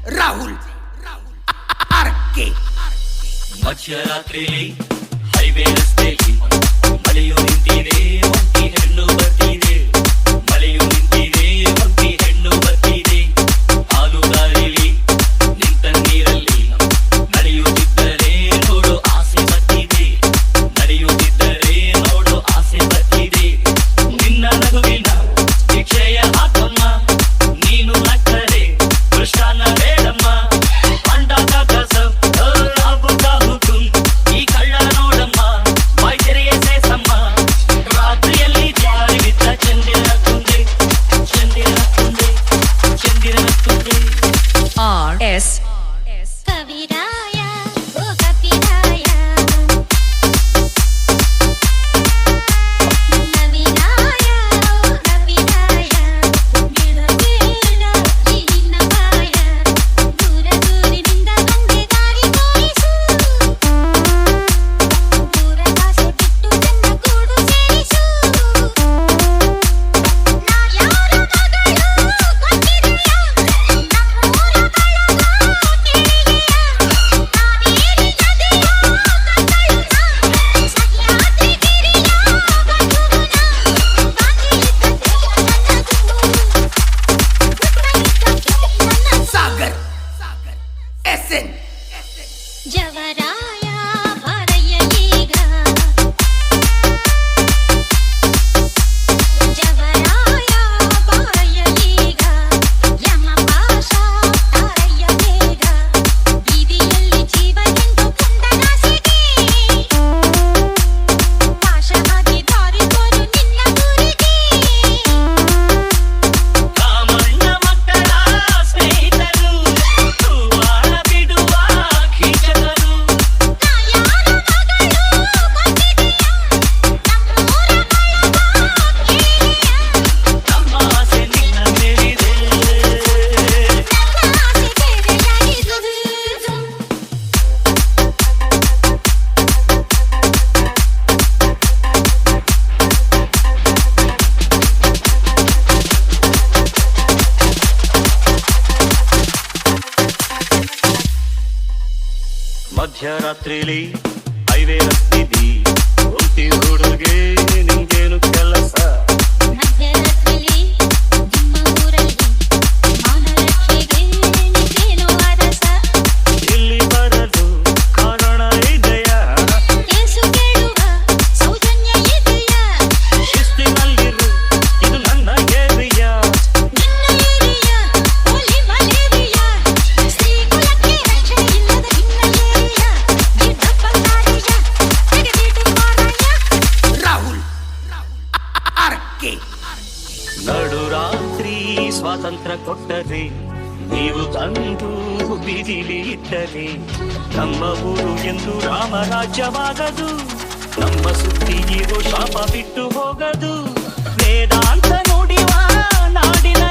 Rahul RK. ಮಧ್ಯರಾತ್ರಿ highway ರಸ್ತೆಯಲ್ಲಿ ಮಳೆಯು ನಿಂತಿದೆ, ಒಂಟಿ ಹೆಣ್ಣು ಬರ್ತಿದೆ. ಮಳೆಯು ನಿಂತಿದೆ, ಒಂಟಿ ಹೆಣ್ಣು ಬರ್ತಿದೆ. ಹಾಲುಗಾರಿಲಿ ನಿಂತ ನೀರಲ್ಲಿ ನಡೆಯುತ್ತಿದ್ದರೆ ನೋಡು ಆಸೆ ಬರ್ತಿದೆ. ನಡೆಯುತ್ತಿದ್ದರೆ ನೋಡು ಆಸೆ ಬರ್ತಿದೆ. ನಿನ್ನ ನಗುವಿನ ಶಿಕ್ಷೆಯ ಹಾಕಮ್ಮ, ನೀನು ನಕ್ಕರೆ ಕೃಷ್ಣನ ಬೇಡಮ್ಮ. ಅಂಡಾದ ಕಸ ಈ ಕಳ್ಳ ನೋಡಮ್ಮ, ಬಾಯ್ತೆರೆಯ ಸೇಸಮ್ಮ. ರಾತ್ರಿಯಲ್ಲಿ ಜಾರಿ ಬಿದ್ದ ಚಂದಿರ ತುಂದೆ, ಚಂದಿರ ತುಂದೆ, ಚಂದಿರ ತುಂದೆ. RS ಕವಿರಾಯ ಓ ಕಪಿರಾಯ, ನವಿರಾಯ ಓ ನವಿರಾಯ, ಗಿಡಬೇಡ ಈ ನಿನ್ನ ಬಾಯ. ದೂರ ದೂರಿನಿಂದ ಬಂದೆ ದಾರಿ ತೋರಿಸು, ದೂರ ಆಸೆ ಬಿಟ್ಟು ನನ್ನ ಗೂಡು ಸೇರಿಸು. ನಾ ಯಾರ ಮಗಳು ಗೊತ್ತಿದೆಯಾ, ನಮ್ಮೂರ ಬಳಗ ಕೇಳಿದೆಯಾ. ಕಾವೇರಿ ನದಿಯ ಕತ್ತಲುನ, ಸಹ್ಯಾದ್ರಿ ಗಿರಿಯ ಬಂಧುಗುಣ. ಸಾಗರ್ SN. ಜವರಾಯ ಭರಯ್ಯ ಈಗ, ಜವರಾಯ ಬಾರಯ್ಯ ಈಗ. ಯಮ ಪಾಶ ತಾರಯ್ಯ ಬೇಗ, ಬೀದಿಯಲ್ಲಿ ಜೀವನೆಂದು ಪುಂಡನಾಸೆಗೆ. ಪಾಶವಾಗಿ ದಾರಿ ತೋರು ನಿನ್ನ ಗುರಿಗೆ. ಕಾಮಣ್ಣ ಮಕ್ಕಳ ಸ್ನೇಹಿತರು, ಹೂವಾಳ ಬಿಡುವ ಕೀಚಕರು. ನಾ ಯಾರ ಮಗಳು ಗೊತ್ತಿದೆಯಾ, ನಮ್ಮೂರ ಬಳಗ ಕೇಳಿದೆಯಾ. ನಮ್ಮ ಆಸೆ ನಿನ್ನ ಮೇಲಿದೆ. ನನ್ನ ಆಸೆ ಬೇರೆಯಾಗಿರುವುದು. ಮಧ್ಯರಾತ್ರಿಲಿ ಹೈವೇ ರಸ್ತಿದಿ, ಒಂಟಿ ಹುಡುಗೆ ನಿಂಗೇನು ಕೆಲಸ? ಮಧ್ಯರಾತ್ರಿಲಿ ನಿಮ್ಮ ಊರಲ್ಲಿ ಮಾನರಕ್ಷೆಗೆ ನಿಂತೇನೋ ಅರಸ. ಇಲ್ಲಿ ಬರಲು ಕಾರಣ ಇದೆಯಾ? ಏಸು ಕೇಳುವ ಸೌಜನ್ಯ ಇದೆಯಾ. ಶಿಸ್ತಿನಲ್ಲಿರು, ಇದು ನನ್ನ ಏರಿಯಾ. ನಿನ್ನ ಏರಿಯಾ ಹೋಲಿ ಮಲೇರಿಯಾ. ಸ್ತ್ರೀಕುಲಕ್ಕೆ ರಕ್ಷಣೆ ಇಲ್ಲದ ನಿನ್ನ ಏರಿಯಾ. ಗಿಡ್ಡಪ್ಪ ಕಾರಿಯ ತೆಗೆದಿಟ್ಟು ಮಾರಾಯ. ರಾಹುಲ್ ಆರ್ಕೆ. ನಡುರಾತ್ರಿ ಸ್ವಾತಂತ್ರ್ಯ ಕೊಟ್ಟರೆ, ನೀವು ತಂದು ಬೀದಿಲಿ ಇಟ್ಟರೆ, ನಮ್ಮ ಊರು ಎಂದು ರಾಮರಾಜ್ಯವಾಗದು. ನಮ್ಮ ಸುದ್ದಿ ಇರೋ ಶಾಪ ಬಿಟ್ಟು ಹೋಗದು. ವೇದಾಂತ ನುಡಿವ ನಾಡಿನ